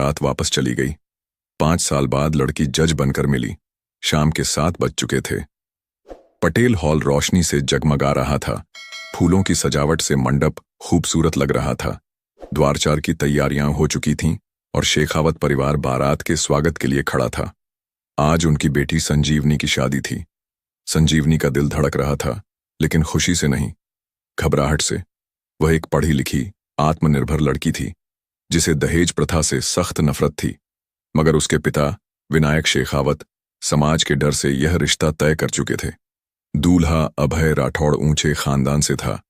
रात वापस चली गई। 5 साल बाद लड़की जज बनकर मिली। शाम के 7 बज चुके थे। पटेल हॉल रोशनी से जगमगा रहा था। फूलों की सजावट से मंडप खूबसूरत लग रहा था। द्वारचार की तैयारियां हो चुकी थीं और शेखावत परिवार बारात के स्वागत के लिए खड़ा था। आज उनकी बेटी संजीवनी की शादी थी। संजीवनी का दिल धड़क रहा था, लेकिन खुशी से नहीं, घबराहट से। वह एक पढ़ी लिखी, आत्मनिर्भर लड़की थी जिसे दहेज प्रथा से सख्त नफरत थी। मगर उसके पिता विनायक शेखावत समाज के डर से यह रिश्ता तय कर चुके थे। दूल्हा अभय राठौड़ ऊंचे खानदान से था,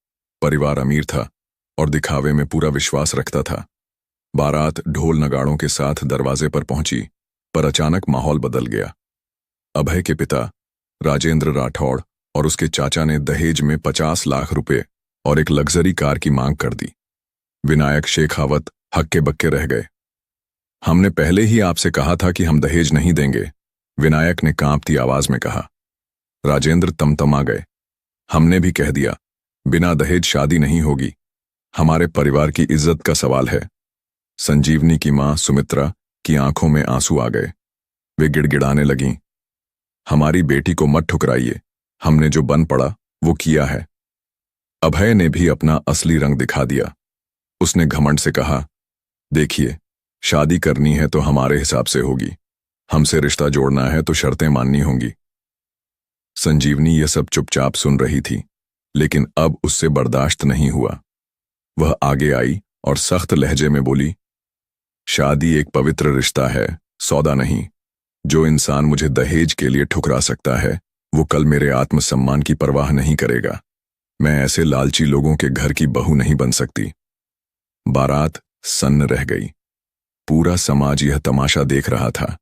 परिवार अमीर था और दिखावे में पूरा विश्वास रखता था। बारात ढोल नगाड़ों के साथ दरवाजे पर पहुंची, पर अचानक माहौल बदल गया। अभय के पिता राजेंद्र राठौड़ और उसके चाचा ने दहेज में 50 लाख रुपए और एक लग्जरी कार की मांग कर दी। विनायक शेखावत हक्के बक्के रह गए। हमने पहले ही आपसे कहा था कि हम दहेज नहीं देंगे, विनायक ने कांपती आवाज में कहा। राजेंद्र तमतमा गए। हमने भी कह दिया, बिना दहेज शादी नहीं होगी। हमारे परिवार की इज्जत का सवाल है। संजीवनी की मां सुमित्रा की आंखों में आंसू आ गए। वे गिड़गिड़ाने लगीं। हमारी बेटी को मत ठुकराइए, हमने जो बन पड़ा वो किया है। अभय ने भी अपना असली रंग दिखा दिया। उसने घमंड से कहा, देखिए, शादी करनी है तो हमारे हिसाब से होगी। हमसे रिश्ता जोड़ना है तो शर्तें माननी होंगी। संजीवनी यह सब चुपचाप सुन रही थी, लेकिन अब उससे बर्दाश्त नहीं हुआ। वह आगे आई और सख्त लहजे में बोली, शादी एक पवित्र रिश्ता है, सौदा नहीं। जो इंसान मुझे दहेज के लिए ठुकरा सकता है, वो कल मेरे आत्मसम्मान की परवाह नहीं करेगा। मैं ऐसे लालची लोगों के घर की बहू नहीं बन सकती। बारात सन्न रह गई। पूरा समाज यह तमाशा देख रहा था।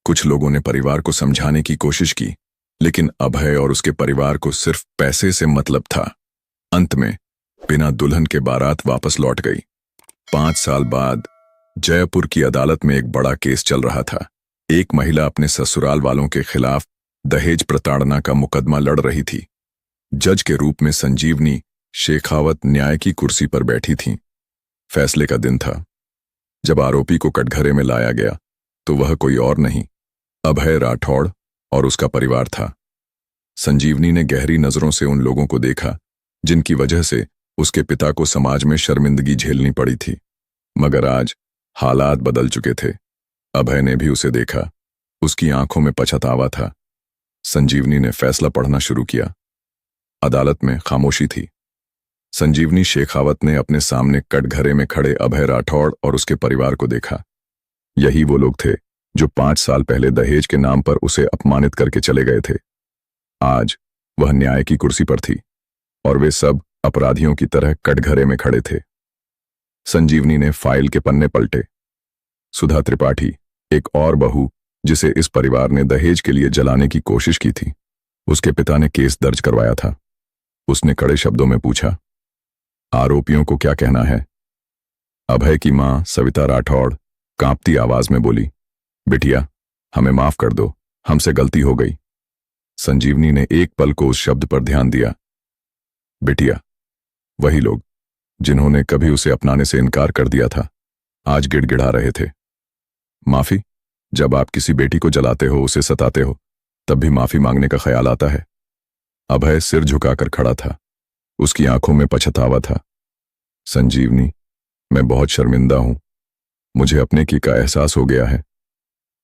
कुछ लोगों ने परिवार को समझाने की कोशिश की, लेकिन अभय और उसके परिवार को सिर्फ पैसे से मतलब था। अंत में बिना दुल्हन के बारात वापस लौट गई। 5 साल बाद जयपुर की अदालत में एक बड़ा केस चल रहा था। एक महिला अपने ससुराल वालों के खिलाफ दहेज प्रताड़ना का मुकदमा लड़ रही थी। जज के रूप में संजीवनी शेखावत न्याय की कुर्सी पर बैठी थीं। फैसले का दिन था। जब आरोपी को कटघरे में लाया गया तो वह कोई और नहीं, अभय राठौड़ और उसका परिवार था। संजीवनी ने गहरी नजरों से उन लोगों को देखा जिनकी वजह से उसके पिता को समाज में शर्मिंदगी झेलनी पड़ी थी। मगर आज हालात बदल चुके थे। अभय ने भी उसे देखा। उसकी आंखों में पछतावा था। संजीवनी ने फैसला पढ़ना शुरू किया। अदालत में खामोशी थी। संजीवनी शेखावत ने अपने सामने कटघरे में खड़े अभय राठौड़ और उसके परिवार को देखा। यही वो लोग थे जो 5 साल पहले दहेज के नाम पर उसे अपमानित करके चले गए थे। आज वह न्याय की कुर्सी पर थी और वे सब अपराधियों की तरह कटघरे में खड़े थे। संजीवनी ने फाइल के पन्ने पलटे। सुधा त्रिपाठी, एक और बहू जिसे इस परिवार ने दहेज के लिए जलाने की कोशिश की थी। उसके पिता ने केस दर्ज करवाया था। उसने कड़े शब्दों में पूछा, आरोपियों को क्या कहना है? अभय की मां सविता राठौड़ कांपती आवाज में बोली, बिटिया, हमें माफ कर दो, हमसे गलती हो गई। संजीवनी ने एक पल को उस शब्द पर ध्यान दिया। बिटिया, वही लोग जिन्होंने कभी उसे अपनाने से इनकार कर दिया था, आज गिड़गिड़ा रहे थे। माफी? जब आप किसी बेटी को जलाते हो, उसे सताते हो, तब भी माफी मांगने का ख्याल आता है। अभय सिर झुकाकर खड़ा था। उसकी आंखों में पछतावा था। संजीवनी, मैं बहुत शर्मिंदा हूं। मुझे अपने की का एहसास हो गया है।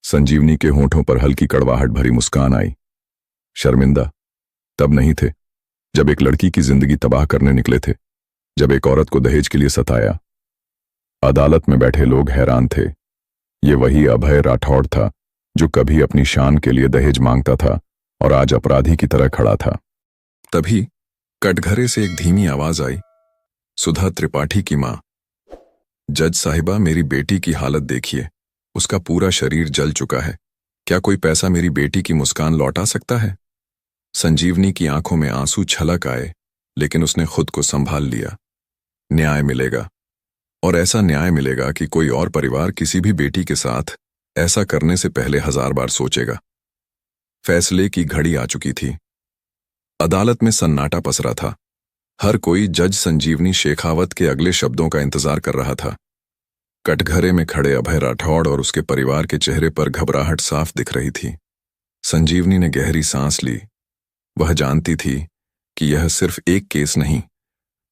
संजीवनी के होंठों पर हल्की कड़वाहट भरी मुस्कान आई। शर्मिंदा तब नहीं थे जब एक लड़की की जिंदगी तबाह करने निकले थे, जब एक औरत को दहेज के लिए सताया। अदालत में बैठे लोग हैरान थे। ये वही अभय राठौड़ था जो कभी अपनी शान के लिए दहेज मांगता था और आज अपराधी की तरह खड़ा था। तभी कटघरे से एक धीमी आवाज आई, सुधा त्रिपाठी की मां। जज साहिबा, मेरी बेटी की हालत देखिए, उसका पूरा शरीर जल चुका है। क्या कोई पैसा मेरी बेटी की मुस्कान लौटा सकता है? संजीवनी की आंखों में आंसू छलक आए, लेकिन उसने खुद को संभाल लिया। न्याय मिलेगा, और ऐसा न्याय मिलेगा कि कोई और परिवार किसी भी बेटी के साथ ऐसा करने से पहले 1000 बार सोचेगा। फैसले की घड़ी आ चुकी थी। अदालत में सन्नाटा पसरा था। हर कोई जज संजीवनी शेखावत के अगले शब्दों का इंतजार कर रहा था। कटघरे में खड़े अभय राठौड़ और उसके परिवार के चेहरे पर घबराहट साफ दिख रही थी। संजीवनी ने गहरी सांस ली। वह जानती थी कि यह सिर्फ एक केस नहीं,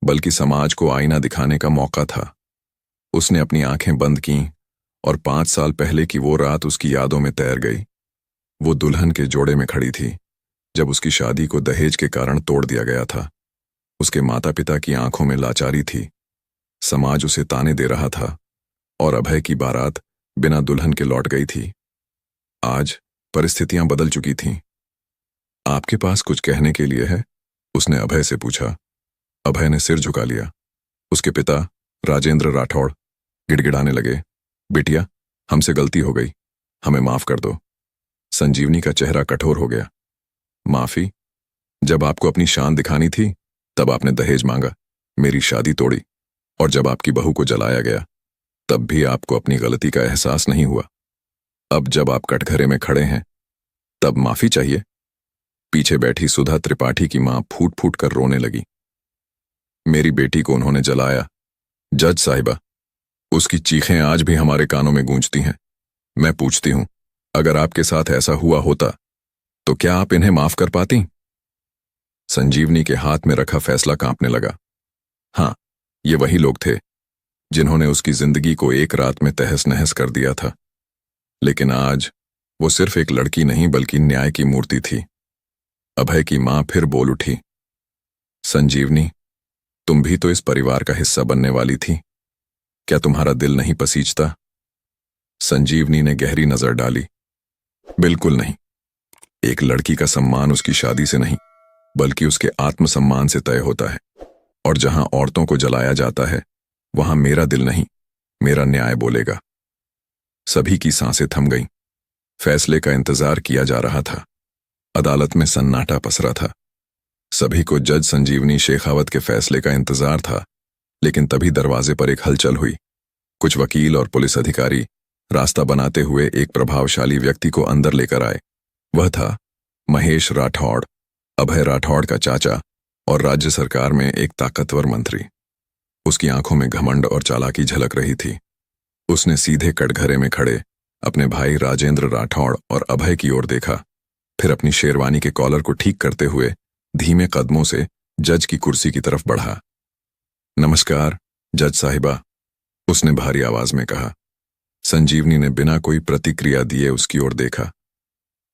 बल्कि समाज को आईना दिखाने का मौका था। उसने अपनी आंखें बंद कीं और 5 साल पहले की वो रात उसकी यादों में तैर गई। वो दुल्हन के जोड़े में खड़ी थी, जब उसकी शादी को दहेज के कारण तोड़ दिया गया था। उसके माता पिता की आंखों में लाचारी थी। समाज उसे ताने दे रहा था और अभय की बारात बिना दुल्हन के लौट गई थी। आज परिस्थितियां बदल चुकी थीं। आपके पास कुछ कहने के लिए है? उसने अभय से पूछा। अभय ने सिर झुका लिया। उसके पिता राजेंद्र राठौड़ गिड़गिड़ाने लगे, बिटिया, हमसे गलती हो गई, हमें माफ कर दो। संजीवनी का चेहरा कठोर हो गया। माफी? जब आपको अपनी शान दिखानी थी तब आपने दहेज मांगा, मेरी शादी तोड़ी, और जब आपकी बहू को जलाया गया तब भी आपको अपनी गलती का एहसास नहीं हुआ। अब जब आप कटघरे में खड़े हैं तब माफी चाहिए? पीछे बैठी सुधा त्रिपाठी की मां फूट फूट कर रोने लगी। मेरी बेटी को उन्होंने जलाया, जज साहिबा। उसकी चीखें आज भी हमारे कानों में गूंजती हैं। मैं पूछती हूं, अगर आपके साथ ऐसा हुआ होता तो क्या आप इन्हें माफ कर पाती? संजीवनी के हाथ में रखा फैसला कांपने लगा। हां, ये वही लोग थे जिन्होंने उसकी जिंदगी को एक रात में तहस नहस कर दिया था। लेकिन आज वो सिर्फ एक लड़की नहीं बल्कि न्याय की मूर्ति थी। अभय की मां फिर बोल उठी, संजीवनी, तुम भी तो इस परिवार का हिस्सा बनने वाली थी। क्या तुम्हारा दिल नहीं पसीजता? संजीवनी ने गहरी नजर डाली। बिल्कुल नहीं। एक लड़की का सम्मान उसकी शादी से नहीं, बल्कि उसके आत्मसम्मान से तय होता है। और जहां औरतों को जलाया जाता है, वहां मेरा दिल नहीं, मेरा न्याय बोलेगा। सभी की सांसें थम गईं। फैसले का इंतजार किया जा रहा था। अदालत में सन्नाटा पसरा था। सभी को जज संजीवनी शेखावत के फैसले का इंतजार था। लेकिन तभी दरवाजे पर एक हलचल हुई। कुछ वकील और पुलिस अधिकारी रास्ता बनाते हुए एक प्रभावशाली व्यक्ति को अंदर लेकर आए। वह था महेश राठौड़, अभय राठौड़ का चाचा और राज्य सरकार में एक ताकतवर मंत्री। उसकी आंखों में घमंड और चालाकी झलक रही थी। उसने सीधे कटघरे में खड़े अपने भाई राजेंद्र राठौड़ और अभय की ओर देखा, फिर अपनी शेरवानी के कॉलर को ठीक करते हुए धीमे कदमों से जज की कुर्सी की तरफ बढ़ा। नमस्कार जज साहिबा, उसने भारी आवाज में कहा। संजीवनी ने बिना कोई प्रतिक्रिया दिए उसकी ओर देखा।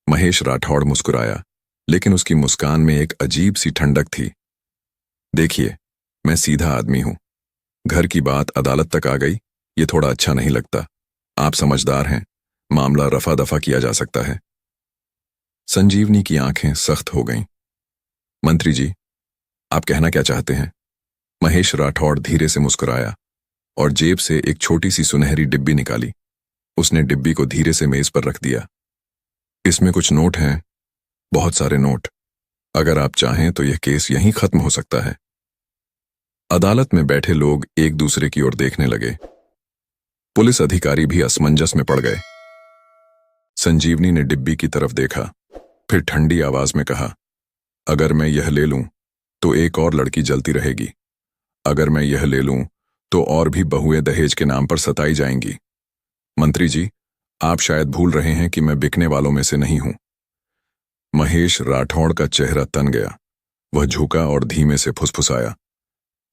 महेश राठौड़ मुस्कुराया, लेकिन उसकी मुस्कान में एक अजीब सी ठंडक थी। देखिए, मैं सीधा आदमी हूं। घर की बात अदालत तक आ गई, ये थोड़ा अच्छा नहीं लगता। आप समझदार हैं, मामला रफा दफा किया जा सकता है। संजीवनी की आंखें सख्त हो गईं। मंत्री जी, आप कहना क्या चाहते हैं? महेश राठौड़ धीरे से मुस्कुराया और जेब से एक छोटी सी सुनहरी डिब्बी निकाली। उसने डिब्बी को धीरे से मेज पर रख दिया। इसमें कुछ नोट हैं, बहुत सारे नोट। अगर आप चाहें तो यह केस यहीं खत्म हो सकता है। अदालत में बैठे लोग एक दूसरे की ओर देखने लगे। पुलिस अधिकारी भी असमंजस में पड़ गए। संजीवनी ने डिब्बी की तरफ देखा, फिर ठंडी आवाज में कहा, अगर मैं यह ले लूं तो एक और लड़की जलती रहेगी। अगर मैं यह ले लूं तो और भी बहुएं दहेज के नाम पर सताई जाएंगी। मंत्री जी, आप शायद भूल रहे हैं कि मैं बिकने वालों में से नहीं हूं। महेश राठौड़ का चेहरा तन गया। वह झुका और धीमे से फुसफुसाया,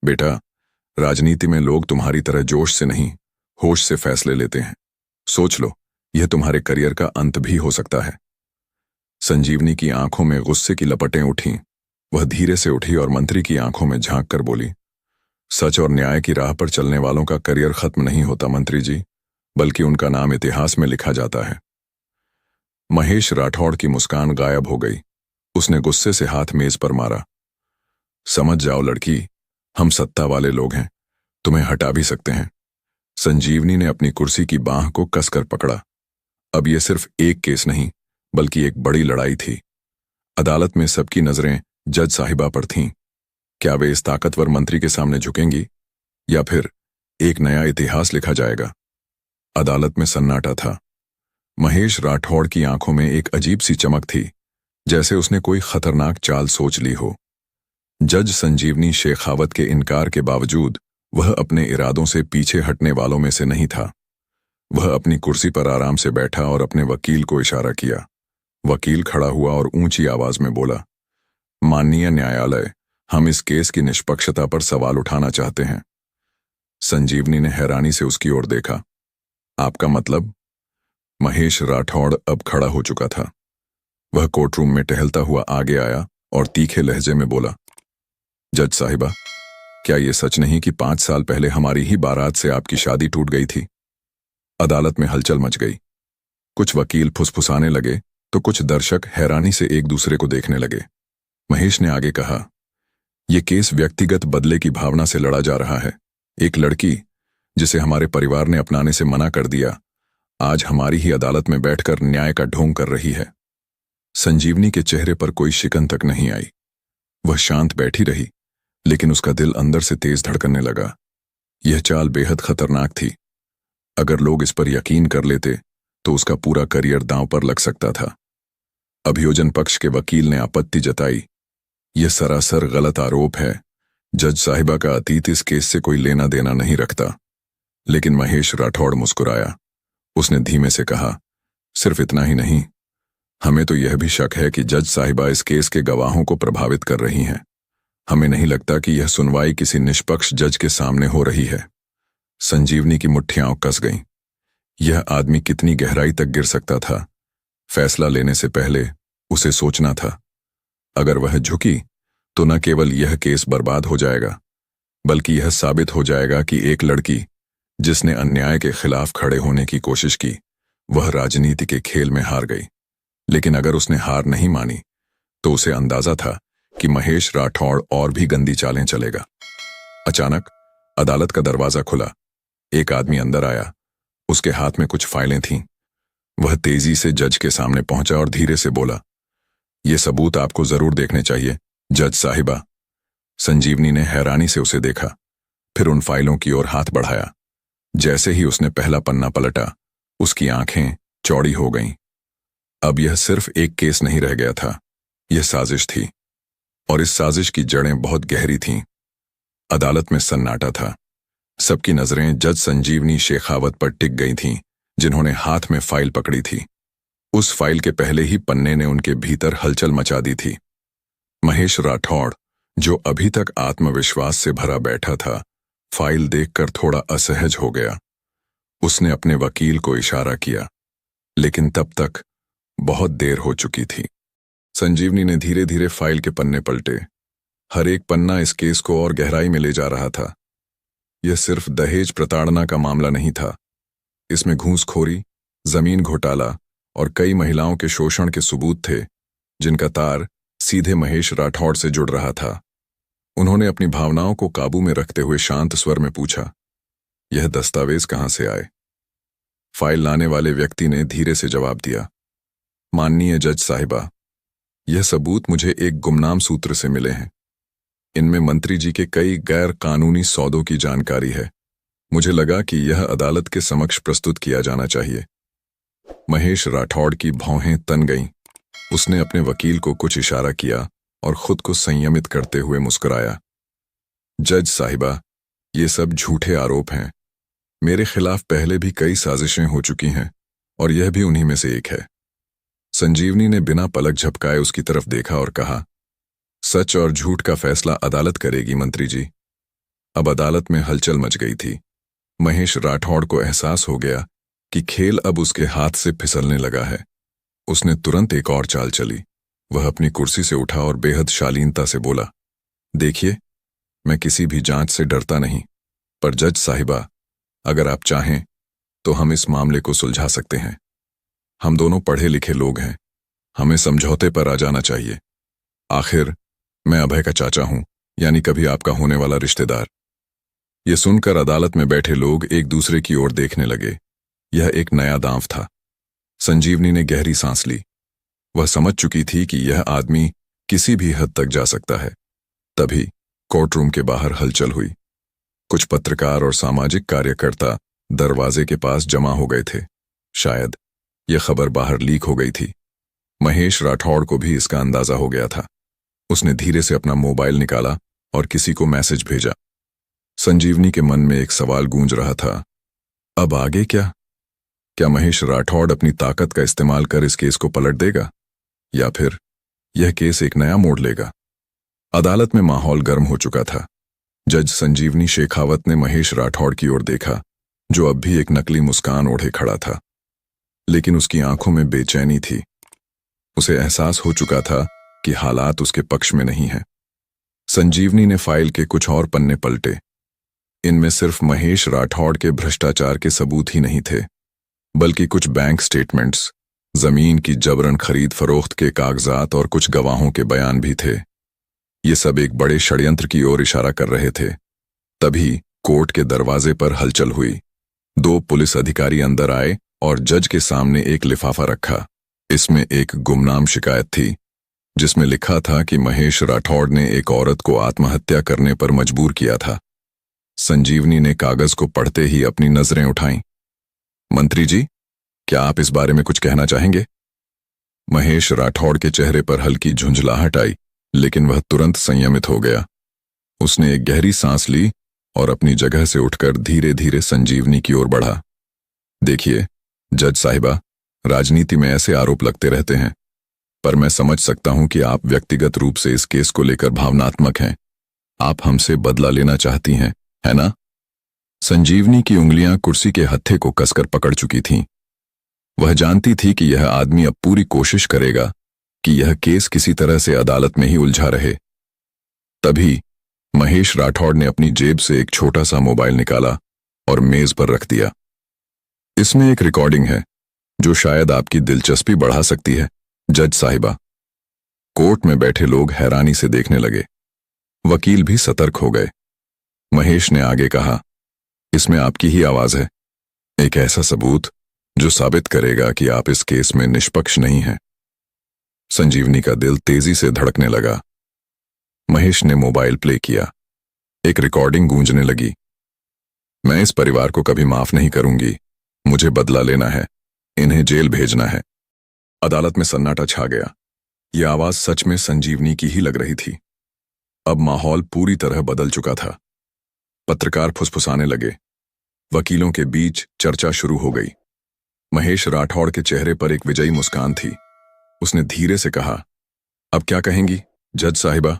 बेटा, राजनीति में लोग तुम्हारी तरह जोश से नहीं, होश से फैसले लेते हैं। सोच लो, यह तुम्हारे करियर का अंत भी हो सकता है। संजीवनी की आंखों में गुस्से की लपटें उठीं। वह धीरे से उठी और मंत्री की आंखों में झांक कर बोली, सच और न्याय की राह पर चलने वालों का करियर खत्म नहीं होता मंत्री जी, बल्कि उनका नाम इतिहास में लिखा जाता है। महेश राठौड़ की मुस्कान गायब हो गई। उसने गुस्से से हाथ मेज पर मारा। समझ जाओ लड़की, हम सत्ता वाले लोग हैं, तुम्हें हटा भी सकते हैं। संजीवनी ने अपनी कुर्सी की बांह को कसकर पकड़ा। अब यह सिर्फ एक केस नहीं, बल्कि एक बड़ी लड़ाई थी। अदालत में सबकी नजरें जज साहिबा पर थीं। क्या वे इस ताकतवर मंत्री के सामने झुकेंगी या फिर एक नया इतिहास लिखा जाएगा? अदालत में सन्नाटा था। महेश राठौड़ की आंखों में एक अजीब सी चमक थी, जैसे उसने कोई खतरनाक चाल सोच ली हो। जज संजीवनी शेखावत के इनकार के बावजूद वह अपने इरादों से पीछे हटने वालों में से नहीं था। वह अपनी कुर्सी पर आराम से बैठा और अपने वकील को इशारा किया। वकील खड़ा हुआ और ऊंची आवाज में बोला, माननीय न्यायालय, हम इस केस की निष्पक्षता पर सवाल उठाना चाहते हैं। संजीवनी ने हैरानी से उसकी ओर देखा। आपका मतलब? महेश राठौड़ अब खड़ा हो चुका था। वह कोर्टरूम में टहलता हुआ आगे आया और तीखे लहजे में बोला, जज साहिबा, क्या यह सच नहीं कि 5 साल पहले हमारी ही बारात से आपकी शादी टूट गई थी? अदालत में हलचल मच गई। कुछ वकील फुसफुसाने लगे तो कुछ दर्शक हैरानी से एक दूसरे को देखने लगे। महेश ने आगे कहा, यह केस व्यक्तिगत बदले की भावना से लड़ा जा रहा है। एक लड़की जिसे हमारे परिवार ने अपनाने से मना कर दिया, आज हमारी ही अदालत में बैठकर न्याय का ढोंग कर रही है। संजीवनी के चेहरे पर कोई शिकन तक नहीं आई। वह शांत बैठी रही, लेकिन उसका दिल अंदर से तेज धड़कने लगा। यह चाल बेहद खतरनाक थी। अगर लोग इस पर यकीन कर लेते तो उसका पूरा करियर दांव पर लग सकता था। अभियोजन पक्ष के वकील ने आपत्ति जताई, यह सरासर गलत आरोप है। जज साहिबा का अतीत इस केस से कोई लेना देना नहीं रखता। लेकिन महेश राठौड़ मुस्कुराया। उसने धीमे से कहा, सिर्फ इतना ही नहीं, हमें तो यह भी शक है कि जज साहिबा इस केस के गवाहों को प्रभावित कर रही हैं। हमें नहीं लगता कि यह सुनवाई किसी निष्पक्ष जज के सामने हो रही है। संजीवनी की मुट्ठियां कस गईं। यह आदमी कितनी गहराई तक गिर सकता था? फैसला लेने से पहले उसे सोचना था। अगर वह झुकी तो न केवल यह केस बर्बाद हो जाएगा, बल्कि यह साबित हो जाएगा कि एक लड़की जिसने अन्याय के खिलाफ खड़े होने की कोशिश की, वह राजनीति के खेल में हार गई। लेकिन अगर उसने हार नहीं मानी तो उसे अंदाजा था कि महेश राठौड़ और भी गंदी चालें चलेगा। अचानक अदालत का दरवाजा खुला। एक आदमी अंदर आया। उसके हाथ में कुछ फाइलें थीं। वह तेजी से जज के सामने पहुंचा और धीरे से बोला, ये सबूत आपको जरूर देखने चाहिए, जज साहिबा। संजीवनी ने हैरानी से उसे देखा, फिर उन फाइलों की ओर हाथ बढ़ाया। जैसे ही उसने पहला पन्ना पलटा, उसकी आंखें चौड़ी हो गईं। अब यह सिर्फ एक केस नहीं रह गया था, यह साजिश थी, और इस साजिश की जड़ें बहुत गहरी थीं। अदालत में सन्नाटा था। सबकी नजरें जज संजीवनी शेखावत पर टिक गई थीं, जिन्होंने हाथ में फाइल पकड़ी थी। उस फाइल के पहले ही पन्ने ने उनके भीतर हलचल मचा दी थी। महेश राठौड़, जो अभी तक आत्मविश्वास से भरा बैठा था, फाइल देखकर थोड़ा असहज हो गया। उसने अपने वकील को इशारा किया, लेकिन तब तक बहुत देर हो चुकी थी। संजीवनी ने धीरे धीरे फाइल के पन्ने पलटे। हर एक पन्ना इस केस को और गहराई में ले जा रहा था। यह सिर्फ दहेज प्रताड़ना का मामला नहीं था। इसमें घूसखोरी, जमीन घोटाला और कई महिलाओं के शोषण के सबूत थे, जिनका तार सीधे महेश राठौड़ से जुड़ रहा था। उन्होंने अपनी भावनाओं को काबू में रखते हुए शांत स्वर में पूछा, यह दस्तावेज कहां से आए? फाइल लाने वाले व्यक्ति ने धीरे से जवाब दिया, माननीय जज साहिबा, यह सबूत मुझे एक गुमनाम सूत्र से मिले हैं। इनमें मंत्री जी के कई गैर कानूनी सौदों की जानकारी है। मुझे लगा कि यह अदालत के समक्ष प्रस्तुत किया जाना चाहिए। महेश राठौड़ की भौहें तन गईं। उसने अपने वकील को कुछ इशारा किया और खुद को संयमित करते हुए मुस्कुराया। जज साहिबा, ये सब झूठे आरोप हैं। मेरे खिलाफ पहले भी कई साजिशें हो चुकी हैं और यह भी उन्हीं में से एक है। संजीवनी ने बिना पलक झपकाए उसकी तरफ देखा और कहा, सच और झूठ का फैसला अदालत करेगी मंत्री जी। अब अदालत में हलचल मच गई थी। महेश राठौड़ को एहसास हो गया कि खेल अब उसके हाथ से फिसलने लगा है। उसने तुरंत एक और चाल चली। वह अपनी कुर्सी से उठा और बेहद शालीनता से बोला, देखिए, मैं किसी भी जांच से डरता नहीं, पर जज साहिबा, अगर आप चाहें तो हम इस मामले को सुलझा सकते हैं। हम दोनों पढ़े लिखे लोग हैं। हमें समझौते पर आ जाना चाहिए। आखिर मैं अभय का चाचा हूं, यानी कभी आपका होने वाला रिश्तेदार। यह सुनकर अदालत में बैठे लोग एक दूसरे की ओर देखने लगे। यह एक नया दांव था। संजीवनी ने गहरी सांस ली। वह समझ चुकी थी कि यह आदमी किसी भी हद तक जा सकता है। तभी कोर्टरूम के बाहर हलचल हुई। कुछ पत्रकार और सामाजिक कार्यकर्ता दरवाजे के पास जमा हो गए थे। शायद यह खबर बाहर लीक हो गई थी। महेश राठौड़ को भी इसका अंदाजा हो गया था। उसने धीरे से अपना मोबाइल निकाला और किसी को मैसेज भेजा। संजीवनी के मन में एक सवाल गूंज रहा था। अब आगे क्या? क्या महेश राठौड़ अपनी ताकत का इस्तेमाल कर इस केस को पलट देगा, या फिर यह केस एक नया मोड़ लेगा? अदालत में माहौल गर्म हो चुका था। जज संजीवनी शेखावत ने महेश राठौड़ की ओर देखा, जो अब भी एक नकली मुस्कान ओढ़े खड़ा था, लेकिन उसकी आंखों में बेचैनी थी। उसे एहसास हो चुका था कि हालात उसके पक्ष में नहीं हैं। संजीवनी ने फाइल के कुछ और पन्ने पलटे। इनमें सिर्फ महेश राठौड़ के भ्रष्टाचार के सबूत ही नहीं थे, बल्कि कुछ बैंक स्टेटमेंट्स, जमीन की जबरन खरीद फरोख्त के कागजात और कुछ गवाहों के बयान भी थे। ये सब एक बड़े षड्यंत्र की ओर इशारा कर रहे थे। तभी कोर्ट के दरवाजे पर हलचल हुई। 2 पुलिस अधिकारी अंदर आए और जज के सामने एक लिफाफा रखा। इसमें एक गुमनाम शिकायत थी, जिसमें लिखा था कि महेश राठौड़ ने एक औरत को आत्महत्या करने पर मजबूर किया था। संजीवनी ने कागज को पढ़ते ही अपनी नजरें उठाईं। मंत्री जी, क्या आप इस बारे में कुछ कहना चाहेंगे? महेश राठौड़ के चेहरे पर हल्की झुंझलाहट आई, लेकिन वह तुरंत संयमित हो गया। उसने एक गहरी सांस ली और अपनी जगह से उठकर धीरे धीरे संजीवनी की ओर बढ़ा। देखिए जज साहिबा, राजनीति में ऐसे आरोप लगते रहते हैं, पर मैं समझ सकता हूं कि आप व्यक्तिगत रूप से इस केस को लेकर भावनात्मक हैं। आप हमसे बदला लेना चाहती हैं, है ना? संजीवनी की उंगलियां कुर्सी के हत्थे को कसकर पकड़ चुकी थीं। वह जानती थी कि यह आदमी अब पूरी कोशिश करेगा कि यह केस किसी तरह से अदालत में ही उलझा रहे। तभी महेश राठौड़ ने अपनी जेब से एक छोटा सा मोबाइल निकाला और मेज पर रख दिया। इसमें एक रिकॉर्डिंग है जो शायद आपकी दिलचस्पी बढ़ा सकती है, जज साहिबा। कोर्ट में बैठे लोग हैरानी से देखने लगे। वकील भी सतर्क हो गए। महेश ने आगे कहा, इसमें आपकी ही आवाज है, एक ऐसा सबूत जो साबित करेगा कि आप इस केस में निष्पक्ष नहीं हैं। संजीवनी का दिल तेजी से धड़कने लगा। महेश ने मोबाइल प्ले किया। एक रिकॉर्डिंग गूंजने लगी। मैं इस परिवार को कभी माफ नहीं करूंगी। मुझे बदला लेना है। इन्हें जेल भेजना है। अदालत में सन्नाटा छा गया। यह आवाज सच में संजीवनी की ही लग रही थी। अब माहौल पूरी तरह बदल चुका था। पत्रकार फुसफुसाने लगे। वकीलों के बीच चर्चा शुरू हो गई। महेश राठौड़ के चेहरे पर एक विजयी मुस्कान थी। उसने धीरे से कहा, अब क्या कहेंगी जज साहिबा?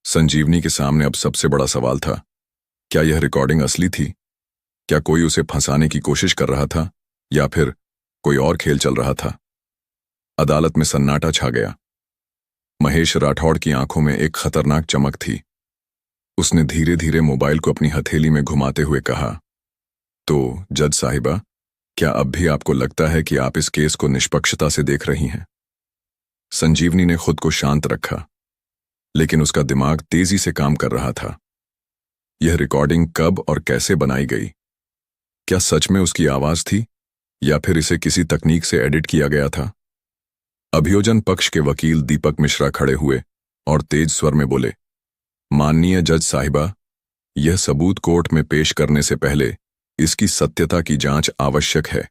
संजीवनी के सामने अब सबसे बड़ा सवाल था, क्या यह रिकॉर्डिंग असली थी? क्या कोई उसे फंसाने की कोशिश कर रहा था, या फिर कोई और खेल चल रहा था? अदालत में सन्नाटा छा गया। महेश राठौड़ की आंखों में एक खतरनाक चमक थी। उसने धीरे धीरे मोबाइल को अपनी हथेली में घुमाते हुए कहा, तो जज साहिबा, क्या अब भी आपको लगता है कि आप इस केस को निष्पक्षता से देख रही हैं? संजीवनी ने खुद को शांत रखा, लेकिन उसका दिमाग तेजी से काम कर रहा था। यह रिकॉर्डिंग कब और कैसे बनाई गई? क्या सच में उसकी आवाज थी, या फिर इसे किसी तकनीक से एडिट किया गया था? अभियोजन पक्ष के वकील दीपक मिश्रा खड़े हुए और तेज स्वर में बोले, माननीय जज साहिबा, यह सबूत कोर्ट में पेश करने से पहले इसकी सत्यता की जांच आवश्यक है।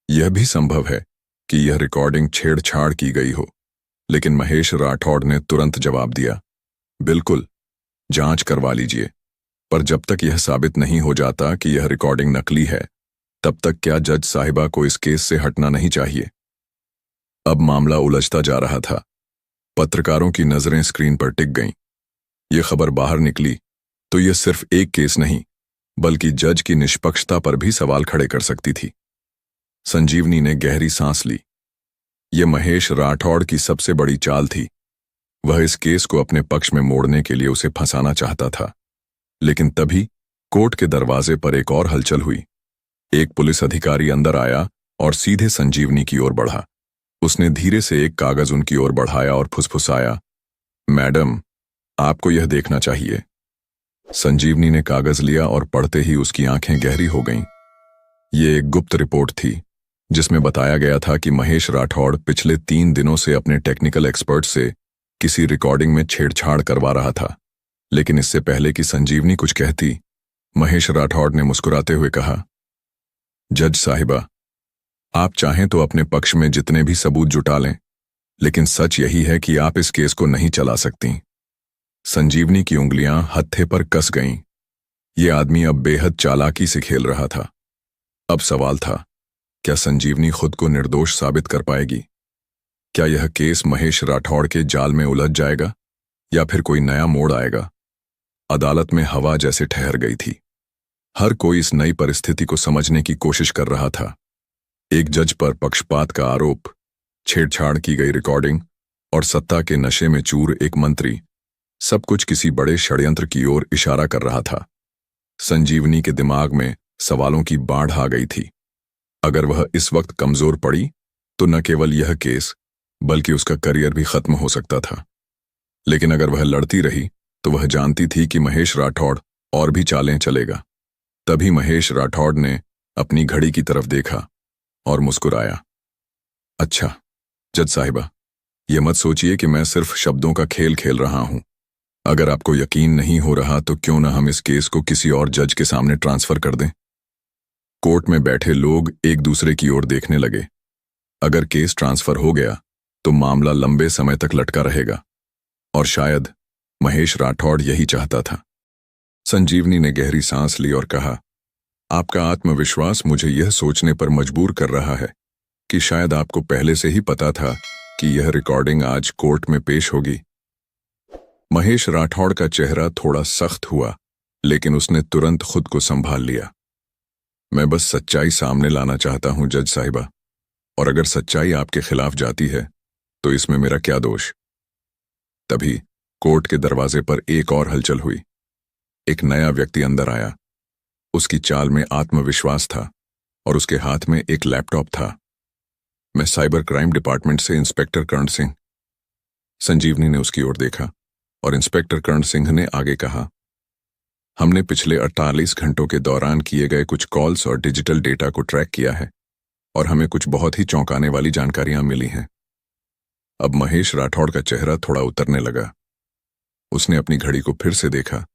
यह भी संभव है कि यह रिकॉर्डिंग छेड़छाड़ की गई हो। लेकिन महेश राठौड़ ने तुरंत जवाब दिया, बिल्कुल, जांच करवा लीजिए, पर जब तक यह साबित नहीं हो जाता कि यह रिकॉर्डिंग नकली है, तब तक क्या जज साहिबा को इस केस से हटना नहीं चाहिए? अब मामला उलझता जा रहा था। पत्रकारों की नजरें स्क्रीन पर टिक गईं। यह खबर बाहर निकली तो यह सिर्फ एक केस नहीं, बल्कि जज की निष्पक्षता पर भी सवाल खड़े कर सकती थी। संजीवनी ने गहरी सांस ली। यह महेश राठौड़ की सबसे बड़ी चाल थी। वह इस केस को अपने पक्ष में मोड़ने के लिए उसे फंसाना चाहता था। लेकिन तभी कोर्ट के दरवाजे पर एक और हलचल हुई। एक पुलिस अधिकारी अंदर आया और सीधे संजीवनी की ओर बढ़ा। उसने धीरे से एक कागज उनकी ओर बढ़ाया और फुसफुसाया, मैडम, आपको यह देखना चाहिए। संजीवनी ने कागज लिया और पढ़ते ही उसकी आंखें गहरी हो गईं। ये एक गुप्त रिपोर्ट थी, जिसमें बताया गया था कि महेश राठौड़ पिछले 3 दिनों से अपने टेक्निकल एक्सपर्ट से किसी रिकॉर्डिंग में छेड़छाड़ करवा रहा था। लेकिन इससे पहले कि संजीवनी कुछ कहती, महेश राठौड़ ने मुस्कुराते हुए कहा, जज साहिबा, आप चाहें तो अपने पक्ष में जितने भी सबूत जुटा लें, लेकिन सच यही है कि आप इस केस को नहीं चला सकती। संजीवनी की उंगलियां हत्थे पर कस गईं। ये आदमी अब बेहद चालाकी से खेल रहा था। अब सवाल था, क्या संजीवनी खुद को निर्दोष साबित कर पाएगी? क्या यह केस महेश राठौड़ के जाल में उलझ जाएगा या फिर कोई नया मोड़ आएगा? अदालत में हवा जैसे ठहर गई थी। हर कोई इस नई परिस्थिति को समझने की कोशिश कर रहा था। एक जज पर पक्षपात का आरोप, छेड़छाड़ की गई रिकॉर्डिंग और सत्ता के नशे में चूर एक मंत्री, सब कुछ किसी बड़े षड्यंत्र की ओर इशारा कर रहा था। संजीवनी के दिमाग में सवालों की बाढ़ आ गई थी। अगर वह इस वक्त कमजोर पड़ी तो न केवल यह केस बल्कि उसका करियर भी खत्म हो सकता था। लेकिन अगर वह लड़ती रही तो वह जानती थी कि महेश राठौड़ और भी चालें चलेगा। तभी महेश राठौड़ ने अपनी घड़ी की तरफ देखा और मुस्कुराया। अच्छा जज साहिबा, यह मत सोचिए कि मैं सिर्फ शब्दों का खेल खेल रहा हूं। अगर आपको यकीन नहीं हो रहा तो क्यों ना हम इस केस को किसी और जज के सामने ट्रांसफर कर दें। कोर्ट में बैठे लोग एक दूसरे की ओर देखने लगे। अगर केस ट्रांसफर हो गया तो मामला लंबे समय तक लटका रहेगा और शायद महेश राठौड़ यही चाहता था। संजीवनी ने गहरी सांस ली और कहा, आपका आत्मविश्वास मुझे यह सोचने पर मजबूर कर रहा है कि शायद आपको पहले से ही पता था कि यह रिकॉर्डिंग आज कोर्ट में पेश होगी। महेश राठौड़ का चेहरा थोड़ा सख्त हुआ, लेकिन उसने तुरंत खुद को संभाल लिया। मैं बस सच्चाई सामने लाना चाहता हूं जज साहिबा, और अगर सच्चाई आपके खिलाफ जाती है तो इसमें मेरा क्या दोष। तभी कोर्ट के दरवाजे पर एक और हलचल हुई। एक नया व्यक्ति अंदर आया। उसकी चाल में आत्मविश्वास था और उसके हाथ में एक लैपटॉप था। मैं साइबर क्राइम डिपार्टमेंट से इंस्पेक्टर कर्ण सिंह। संजीवनी ने उसकी ओर देखा और इंस्पेक्टर कर्ण सिंह ने आगे कहा, हमने पिछले 48 घंटों के दौरान किए गए कुछ कॉल्स और डिजिटल डेटा को ट्रैक किया है और हमें कुछ बहुत ही चौंकाने वाली जानकारियां मिली हैं। अब महेश राठौड़ का चेहरा थोड़ा उतरने लगा। उसने अपनी घड़ी को फिर से देखा,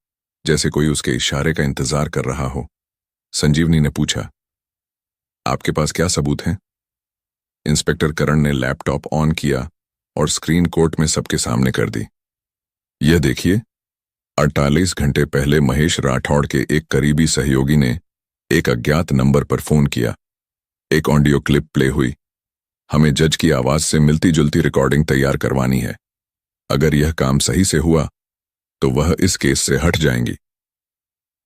जैसे कोई उसके इशारे का इंतजार कर रहा हो। संजीवनी ने पूछा, आपके पास क्या सबूत हैं? इंस्पेक्टर करण ने लैपटॉप ऑन किया और स्क्रीन कोर्ट में सबके सामने कर दी। यह देखिए, 48 घंटे पहले महेश राठौड़ के एक करीबी सहयोगी ने एक अज्ञात नंबर पर फोन किया। एक ऑडियो क्लिप प्ले हुई। हमें जज की आवाज से मिलती जुलती रिकॉर्डिंग तैयार करवानी है। अगर यह काम सही से हुआ तो वह इस केस से हट जाएंगी।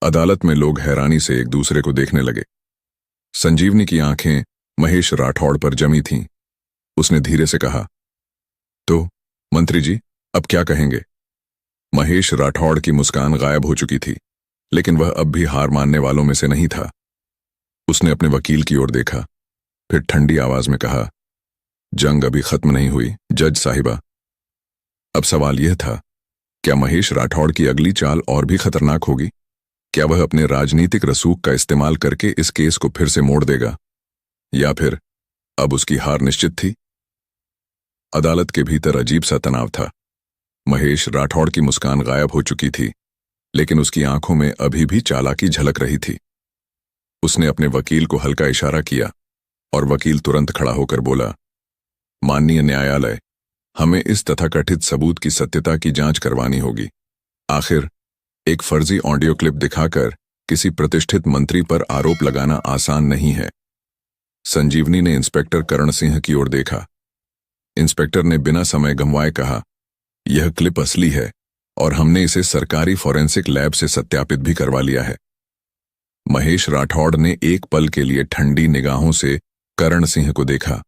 अदालत में लोग हैरानी से एक दूसरे को देखने लगे। संजीवनी की आंखें महेश राठौड़ पर जमी थीं। उसने धीरे से कहा, तो मंत्री जी अब क्या कहेंगे? महेश राठौड़ की मुस्कान गायब हो चुकी थी, लेकिन वह अब भी हार मानने वालों में से नहीं था। उसने अपने वकील की ओर देखा, फिर ठंडी आवाज में कहा, जंग अभी खत्म नहीं हुई जज साहिबा। अब सवाल यह था, क्या महेश राठौड़ की अगली चाल और भी खतरनाक होगी? क्या वह अपने राजनीतिक रसूख का इस्तेमाल करके इस केस को फिर से मोड़ देगा, या फिर अब उसकी हार निश्चित थी? अदालत के भीतर अजीब सा तनाव था। महेश राठौड़ की मुस्कान गायब हो चुकी थी, लेकिन उसकी आंखों में अभी भी चालाकी झलक रही थी। उसने अपने वकील को हल्का इशारा किया और वकील तुरंत खड़ा होकर बोला, माननीय न्यायालय, हमें इस तथाकथित सबूत की सत्यता की जांच करवानी होगी। आखिर एक फर्जी ऑडियो क्लिप दिखाकर किसी प्रतिष्ठित मंत्री पर आरोप लगाना आसान नहीं है। संजीवनी ने इंस्पेक्टर कर्ण सिंह की ओर देखा। इंस्पेक्टर ने बिना समय गंवाए कहा, यह क्लिप असली है और हमने इसे सरकारी फॉरेंसिक लैब से सत्यापित भी करवा लिया है। महेश राठौड़ ने एक पल के लिए ठंडी निगाहों से कर्ण सिंह को देखा,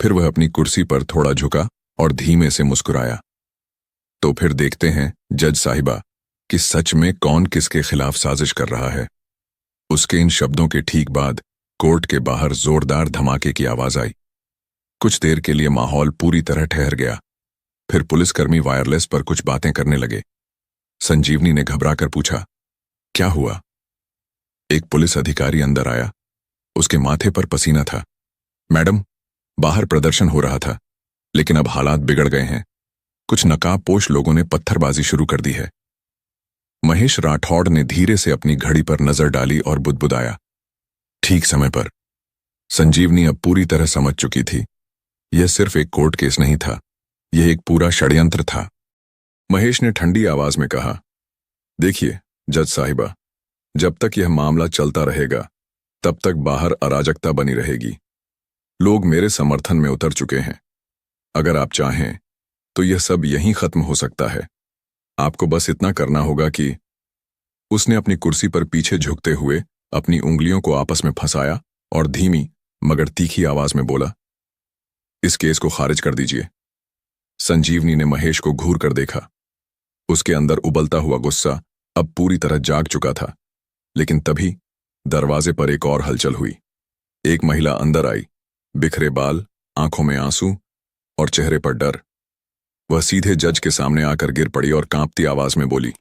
फिर वह अपनी कुर्सी पर थोड़ा झुका और धीमे से मुस्कुराया। तो फिर देखते हैं जज साहिबा कि सच में कौन किसके खिलाफ साजिश कर रहा है। उसके इन शब्दों के ठीक बाद कोर्ट के बाहर जोरदार धमाके की आवाज आई। कुछ देर के लिए माहौल पूरी तरह ठहर गया। फिर पुलिसकर्मी वायरलेस पर कुछ बातें करने लगे। संजीवनी ने घबराकर पूछा, क्या हुआ? एक पुलिस अधिकारी अंदर आया। उसके माथे पर पसीना था। मैडम, बाहर प्रदर्शन हो रहा था, लेकिन अब हालात बिगड़ गए हैं। कुछ नकाबपोश लोगों ने पत्थरबाजी शुरू कर दी है। महेश राठौड़ ने धीरे से अपनी घड़ी पर नजर डाली और बुदबुदाया, ठीक समय पर। संजीवनी अब पूरी तरह समझ चुकी थी। यह सिर्फ एक कोर्ट केस नहीं था, यह एक पूरा षड्यंत्र था। महेश ने ठंडी आवाज में कहा, देखिए जज साहिबा, जब तक यह मामला चलता रहेगा तब तक बाहर अराजकता बनी रहेगी। लोग मेरे समर्थन में उतर चुके हैं। अगर आप चाहें तो यह सब यहीं खत्म हो सकता है। आपको बस इतना करना होगा कि उसने अपनी कुर्सी पर पीछे झुकते हुए अपनी उंगलियों को आपस में फंसाया और धीमी मगर तीखी आवाज में बोला, इस केस को खारिज कर दीजिए। संजीवनी ने महेश को घूर कर देखा। उसके अंदर उबलता हुआ गुस्सा अब पूरी तरह जाग चुका था। लेकिन तभी दरवाजे पर एक और हलचल हुई। एक महिला अंदर आई, बिखरे बाल, आंखों में आंसू और चेहरे पर डर। वह सीधे जज के सामने आकर गिर पड़ी और कांपती आवाज में बोली,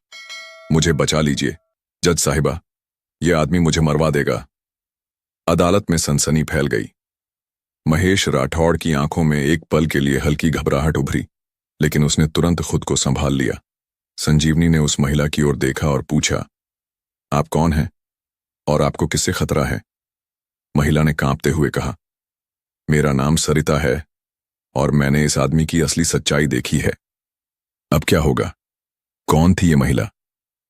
मुझे बचा लीजिए जज साहिबा, यह आदमी मुझे मरवा देगा। अदालत में सनसनी फैल गई। महेश राठौड़ की आंखों में एक पल के लिए हल्की घबराहट उभरी, लेकिन उसने तुरंत खुद को संभाल लिया। संजीवनी ने उस महिला की ओर देखा और पूछा, आप कौन हैं और आपको किससे खतरा है? महिला ने कांपते हुए कहा, मेरा नाम सरिता है और मैंने इस आदमी की असली सच्चाई देखी है। अब क्या होगा? कौन थी ये महिला?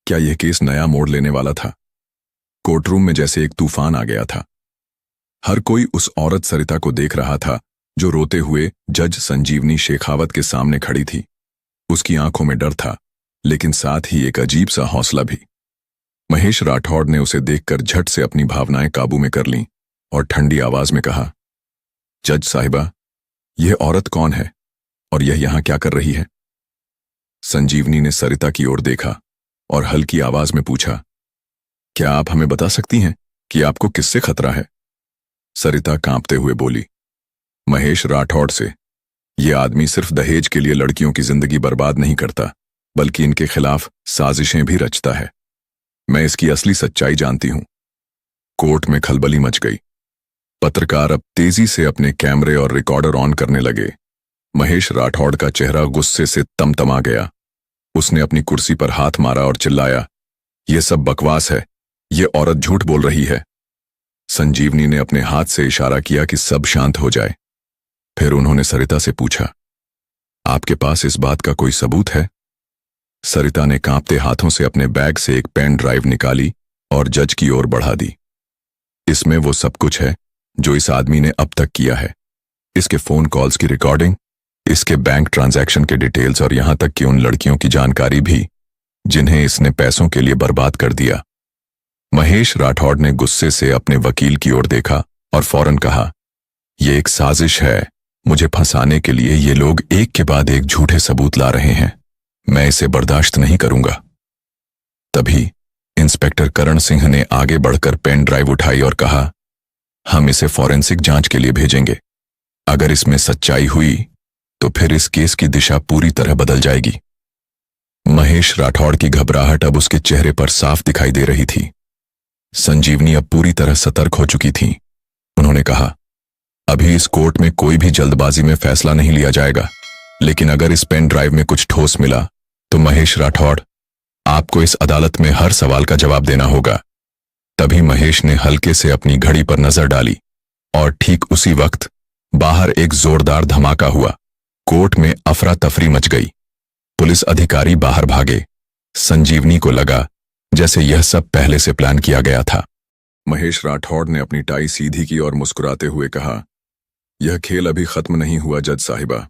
क्या यह केस नया मोड़ लेने वाला था? कोर्टरूम में जैसे एक तूफान आ गया था। हर कोई उस औरत सरिता को देख रहा था जो रोते हुए जज संजीवनी शेखावत के सामने खड़ी थी। उसकी आंखों में डर था, लेकिन साथ ही एक अजीब सा हौसला भी। महेश राठौड़ ने उसे देखकर झट से अपनी भावनाएं काबू में कर लीं और ठंडी आवाज में कहा, जज साहिबा, यह औरत कौन है और यह यहां क्या कर रही है? संजीवनी ने सरिता की ओर देखा और हल्की आवाज में पूछा, क्या आप हमें बता सकती हैं कि आपको किससे खतरा है? सरिता कांपते हुए बोली, महेश राठौड़ से। यह आदमी सिर्फ दहेज के लिए लड़कियों की जिंदगी बर्बाद नहीं करता, बल्कि इनके खिलाफ साजिशें भी रचता है। मैं इसकी असली सच्चाई जानती हूं। कोर्ट में खलबली मच गई। पत्रकार अब तेजी से अपने कैमरे और रिकॉर्डर ऑन करने लगे। महेश राठौड़ का चेहरा गुस्से से तमतमा गया। उसने अपनी कुर्सी पर हाथ मारा और चिल्लाया, यह सब बकवास है, यह औरत झूठ बोल रही है। संजीवनी ने अपने हाथ से इशारा किया कि सब शांत हो जाए। फिर उन्होंने सरिता से पूछा, आपके पास इस बात का कोई सबूत है? सरिता ने कांपते हाथों से अपने बैग से एक पेन ड्राइव निकाली और जज की ओर बढ़ा दी। इसमें वो सब कुछ है जो इस आदमी ने अब तक किया है। इसके फोन कॉल्स की रिकॉर्डिंग, इसके बैंक ट्रांजैक्शन के डिटेल्स और यहां तक कि उन लड़कियों की जानकारी भी जिन्हें इसने पैसों के लिए बर्बाद कर दिया। महेश राठौड़ ने गुस्से से अपने वकील की ओर देखा और फौरन कहा, यह एक साजिश है। मुझे फंसाने के लिए ये लोग एक के बाद एक झूठे सबूत ला रहे हैं। मैं इसे बर्दाश्त नहीं करूंगा। तभी इंस्पेक्टर करण सिंह ने आगे बढ़कर पेन ड्राइव उठाई और कहा, हम इसे फॉरेंसिक जांच के लिए भेजेंगे। अगर इसमें सच्चाई हुई तो फिर इस केस की दिशा पूरी तरह बदल जाएगी। महेश राठौड़ की घबराहट अब उसके चेहरे पर साफ दिखाई दे रही थी। संजीवनी अब पूरी तरह सतर्क हो चुकी थी। उन्होंने कहा, अभी इस कोर्ट में कोई भी जल्दबाजी में फैसला नहीं लिया जाएगा, लेकिन अगर इस पेन ड्राइव में कुछ ठोस मिला तो महेश राठौड़, आपको इस अदालत में हर सवाल का जवाब देना होगा। तभी महेश ने हल्के से अपनी घड़ी पर नजर डाली और ठीक उसी वक्त बाहर एक जोरदार धमाका हुआ। कोर्ट में अफरा तफरी मच गई। पुलिस अधिकारी बाहर भागे। संजीवनी को लगा जैसे यह सब पहले से प्लान किया गया था। महेश राठौड़ ने अपनी टाई सीधी की और मुस्कुराते हुए कहा, यह खेल अभी खत्म नहीं हुआ जज साहिबा।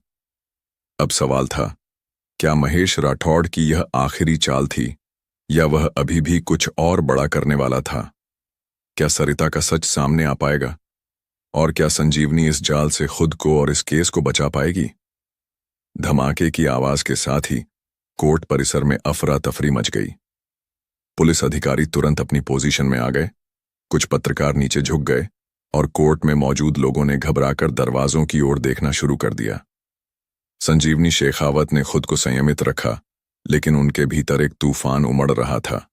अब सवाल था, क्या महेश राठौड़ की यह आखिरी चाल थी या वह अभी भी कुछ और बड़ा करने वाला था? क्या सरिता का सच सामने आ पाएगा और क्या संजीवनी इस जाल से खुद को और इस केस को बचा पाएगी? धमाके की आवाज के साथ ही कोर्ट परिसर में अफरा तफरी मच गई। पुलिस अधिकारी तुरंत अपनी पोजीशन में आ गए। कुछ पत्रकार नीचे झुक गए और कोर्ट में मौजूद लोगों ने घबराकर दरवाजों की ओर देखना शुरू कर दिया। संजीवनी शेखावत ने खुद को संयमित रखा, लेकिन उनके भीतर एक तूफान उमड़ रहा था।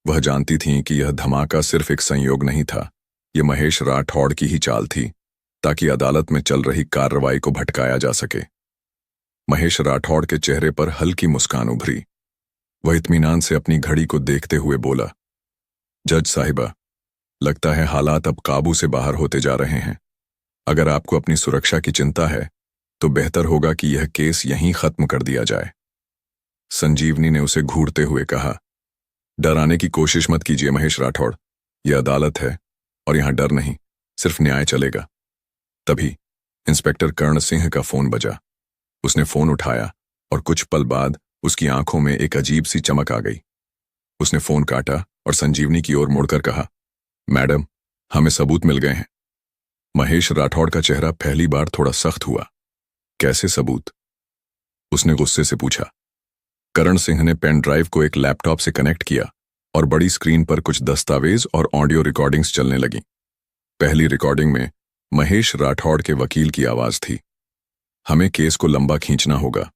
वह जानती थीं कि यह धमाका सिर्फ एक संयोग नहीं था, यह महेश राठौड़ की ही चाल थी, ताकि अदालत में चल रही कार्रवाई को भटकाया जा सके। महेश राठौड़ के चेहरे पर हल्की मुस्कान उभरी। वह इत्मीनान से अपनी घड़ी को देखते हुए बोला, जज साहिबा, लगता है हालात अब काबू से बाहर होते जा रहे हैं। अगर आपको अपनी सुरक्षा की चिंता है तो बेहतर होगा कि यह केस यहीं खत्म कर दिया जाए। संजीवनी ने उसे घूरते हुए कहा, डराने की कोशिश मत कीजिए महेश राठौड़। यह अदालत है और यहां डर नहीं, सिर्फ न्याय चलेगा। तभी इंस्पेक्टर कर्ण सिंह का फोन बजा। उसने फोन उठाया और कुछ पल बाद उसकी आंखों में एक अजीब सी चमक आ गई। उसने फोन काटा और संजीवनी की ओर मुड़कर कहा, मैडम, हमें सबूत मिल गए हैं। महेश राठौड़ का चेहरा पहली बार थोड़ा सख्त हुआ। कैसे सबूत? उसने गुस्से से पूछा। करण सिंह ने पेन ड्राइव को एक लैपटॉप से कनेक्ट किया और बड़ी स्क्रीन पर कुछ दस्तावेज और ऑडियो रिकॉर्डिंग्स चलने लगी। पहली रिकॉर्डिंग में महेश राठौड़ के वकील की आवाज थी। हमें केस को लंबा खींचना होगा।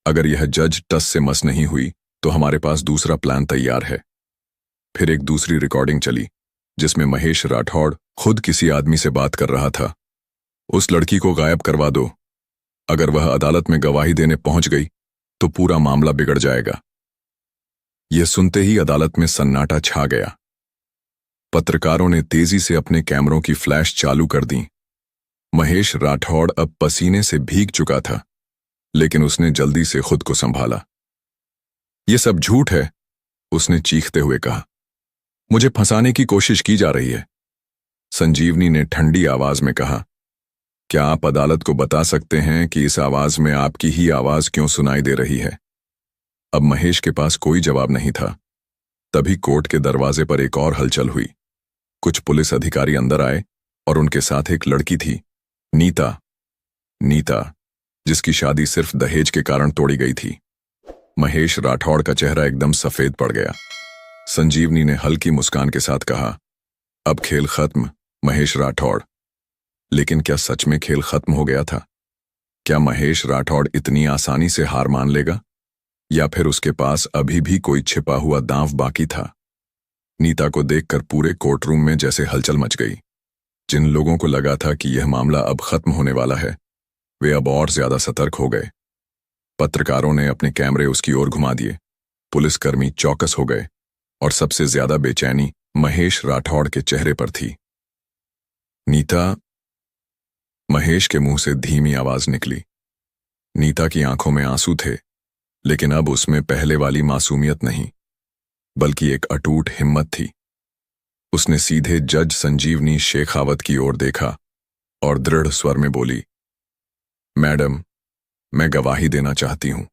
अगर यह जज टस से मस नहीं हुई तो हमारे पास दूसरा प्लान तैयार है। फिर एक दूसरी रिकॉर्डिंग चली जिसमें महेश राठौड़ खुद किसी आदमी से बात कर रहा था। उस लड़की को गायब करवा दो। अगर वह अदालत में गवाही देने पहुंच गई तो पूरा मामला बिगड़ जाएगा। यह सुनते ही अदालत में सन्नाटा छा गया। पत्रकारों ने तेजी से अपने कैमरों की फ्लैश चालू कर दी। महेश राठौड़ अब पसीने से भीग चुका था, लेकिन उसने जल्दी से खुद को संभाला। यह सब झूठ है, उसने चीखते हुए कहा। मुझे फंसाने की कोशिश की जा रही है। संजीवनी ने ठंडी आवाज में कहा, क्या आप अदालत को बता सकते हैं कि इस आवाज में आपकी ही आवाज क्यों सुनाई दे रही है? अब महेश के पास कोई जवाब नहीं था। तभी कोर्ट के दरवाजे पर एक और हलचल हुई। कुछ पुलिस अधिकारी अंदर आए और उनके साथ एक लड़की थी, नीता। नीता, जिसकी शादी सिर्फ दहेज के कारण तोड़ी गई थी। महेश राठौड़ का चेहरा एकदम सफेद पड़ गया। संजीवनी ने हल्की मुस्कान के साथ कहा, अब खेल खत्म महेश राठौड़। लेकिन क्या सच में खेल खत्म हो गया था? क्या महेश राठौड़ इतनी आसानी से हार मान लेगा, या फिर उसके पास अभी भी कोई छिपा हुआ दांव बाकी था? नीता को देखकर पूरे कोर्टरूम में जैसे हलचल मच गई। जिन लोगों को लगा था कि यह मामला अब खत्म होने वाला है, वे अब और ज्यादा सतर्क हो गए। पत्रकारों ने अपने कैमरे उसकी ओर घुमा दिए। पुलिसकर्मी चौकस हो गए और सबसे ज्यादा बेचैनी महेश राठौड़ के चेहरे पर थी। नीता, महेश के मुंह से धीमी आवाज निकली। नीता की आंखों में आंसू थे, लेकिन अब उसमें पहले वाली मासूमियत नहीं, बल्कि एक अटूट हिम्मत थी। उसने सीधे जज संजीवनी शेखावत की ओर देखा और दृढ़ स्वर में बोली, मैडम, मैं गवाही देना चाहती हूं।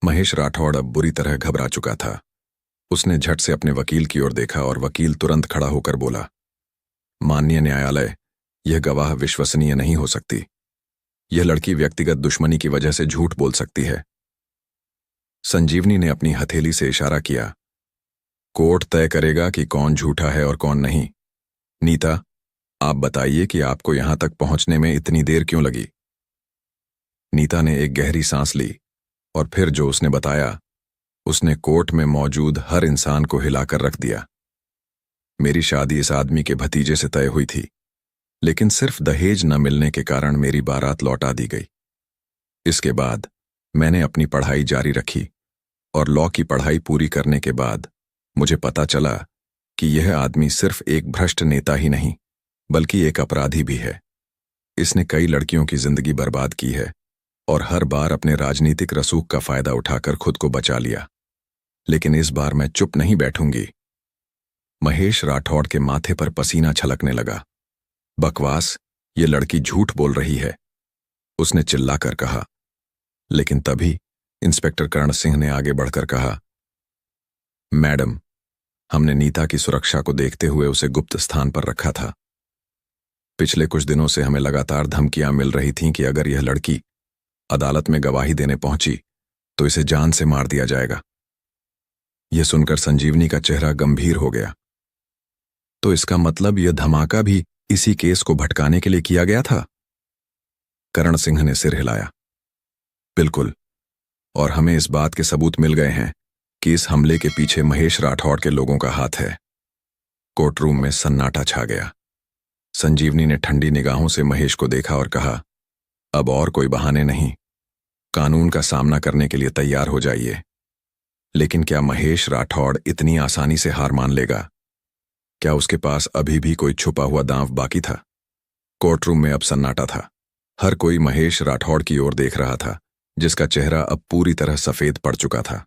महेश राठौड़ अब बुरी तरह घबरा चुका था। उसने झट से अपने वकील की ओर देखा और वकील तुरंत खड़ा होकर बोला, माननीय न्यायालय, यह गवाह विश्वसनीय नहीं हो सकती। यह लड़की व्यक्तिगत दुश्मनी की वजह से झूठ बोल सकती है। संजीवनी ने अपनी हथेली से इशारा किया। कोर्ट तय करेगा कि कौन झूठा है और कौन नहीं। नीता, आप बताइए कि आपको यहां तक पहुंचने में इतनी देर क्यों लगी? नीता ने एक गहरी सांस ली और फिर जो उसने बताया, उसने कोर्ट में मौजूद हर इंसान को हिलाकर रख दिया। मेरी शादी इस आदमी के भतीजे से तय हुई थी, लेकिन सिर्फ दहेज न मिलने के कारण मेरी बारात लौटा दी गई। इसके बाद मैंने अपनी पढ़ाई जारी रखी और लॉ की पढ़ाई पूरी करने के बाद मुझे पता चला कि यह आदमी सिर्फ एक भ्रष्ट नेता ही नहीं, बल्कि एक अपराधी भी है। इसने कई लड़कियों की जिंदगी बर्बाद की है और हर बार अपने राजनीतिक रसूख का फायदा उठाकर खुद को बचा लिया। लेकिन इस बार मैं चुप नहीं बैठूंगी। महेश राठौड़ के माथे पर पसीना छलकने लगा। बकवास, ये लड़की झूठ बोल रही है, उसने चिल्लाकर कहा। लेकिन तभी इंस्पेक्टर कर्ण सिंह ने आगे बढ़कर कहा, मैडम, हमने नीता की सुरक्षा को देखते हुए उसे गुप्त स्थान पर रखा था। पिछले कुछ दिनों से हमें लगातार धमकियां मिल रही थीं कि अगर यह लड़की अदालत में गवाही देने पहुंची तो इसे जान से मार दिया जाएगा। यह सुनकर संजीवनी का चेहरा गंभीर हो गया। तो इसका मतलब यह धमाका भी इसी केस को भटकाने के लिए किया गया था? करण सिंह ने सिर हिलाया। बिल्कुल, और हमें इस बात के सबूत मिल गए हैं कि इस हमले के पीछे महेश राठौड़ के लोगों का हाथ है। कोर्टरूम में सन्नाटा छा गया। संजीवनी ने ठंडी निगाहों से महेश को देखा और कहा, अब और कोई बहाने नहीं, कानून का सामना करने के लिए तैयार हो जाइए। लेकिन क्या महेश राठौड़ इतनी आसानी से हार मान लेगा? क्या उसके पास अभी भी कोई छुपा हुआ दांव बाकी था? कोर्टरूम में अब सन्नाटा था। हर कोई महेश राठौड़ की ओर देख रहा था, जिसका चेहरा अब पूरी तरह सफेद पड़ चुका था।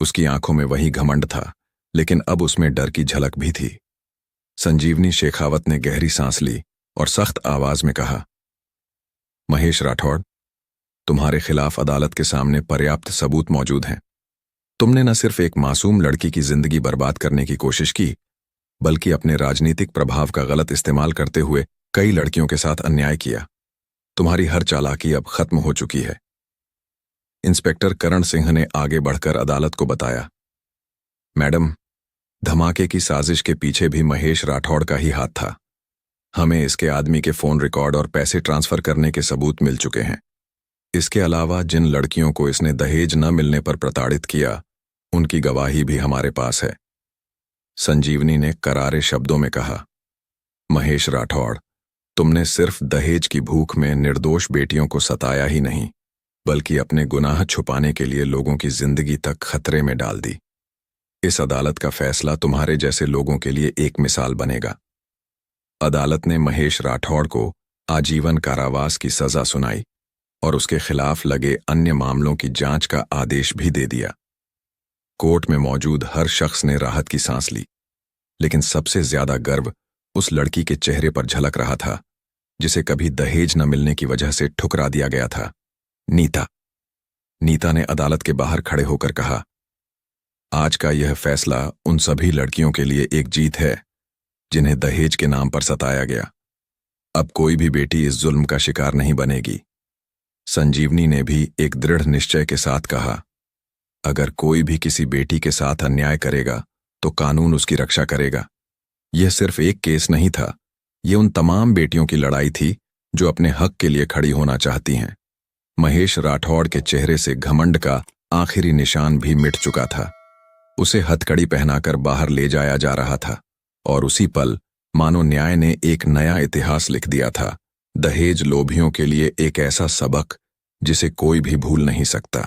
उसकी आंखों में वही घमंड था, लेकिन अब उसमें डर की झलक भी थी। संजीवनी शेखावत ने गहरी सांस ली और सख्त आवाज में कहा, महेश राठौड़, तुम्हारे खिलाफ अदालत के सामने पर्याप्त सबूत मौजूद हैं। तुमने न सिर्फ एक मासूम लड़की की जिंदगी बर्बाद करने की कोशिश की, बल्कि अपने राजनीतिक प्रभाव का गलत इस्तेमाल करते हुए कई लड़कियों के साथ अन्याय किया। तुम्हारी हर चालाकी अब खत्म हो चुकी है। इंस्पेक्टर करण सिंह ने आगे बढ़कर अदालत को बताया, मैडम, धमाके की साजिश के पीछे भी महेश राठौड़ का ही हाथ था। हमें इसके आदमी के फोन रिकॉर्ड और पैसे ट्रांसफर करने के सबूत मिल चुके हैं। इसके अलावा जिन लड़कियों को इसने दहेज न मिलने पर प्रताड़ित किया, उनकी गवाही भी हमारे पास है। संजीवनी ने करारे शब्दों में कहा, महेश राठौड़, तुमने सिर्फ दहेज की भूख में निर्दोष बेटियों को सताया ही नहीं, बल्कि अपने गुनाह छुपाने के लिए लोगों की जिंदगी तक खतरे में डाल दी। इस अदालत का फैसला तुम्हारे जैसे लोगों के लिए एक मिसाल बनेगा। अदालत ने महेश राठौड़ को आजीवन कारावास की सजा सुनाई और उसके खिलाफ लगे अन्य मामलों की जांच का आदेश भी दे दिया। कोर्ट में मौजूद हर शख्स ने राहत की सांस ली, लेकिन सबसे ज्यादा गर्व उस लड़की के चेहरे पर झलक रहा था जिसे कभी दहेज न मिलने की वजह से ठुकरा दिया गया था, नीता। नीता ने अदालत के बाहर खड़े होकर कहा, आज का यह फैसला उन सभी लड़कियों के लिए एक जीत है जिन्हें दहेज के नाम पर सताया गया। अब कोई भी बेटी इस जुल्म का शिकार नहीं बनेगी। संजीवनी ने भी एक दृढ़ निश्चय के साथ कहा, अगर कोई भी किसी बेटी के साथ अन्याय करेगा तो कानून उसकी रक्षा करेगा। यह सिर्फ एक केस नहीं था, यह उन तमाम बेटियों की लड़ाई थी जो अपने हक के लिए खड़ी होना चाहती हैं। महेश राठौड़ के चेहरे से घमंड का आखिरी निशान भी मिट चुका था। उसे हथकड़ी पहनाकर बाहर ले जाया जा रहा था और उसी पल मानो न्याय ने एक नया इतिहास लिख दिया था, दहेज लोभियों के लिए एक ऐसा सबक जिसे कोई भी भूल नहीं सकता।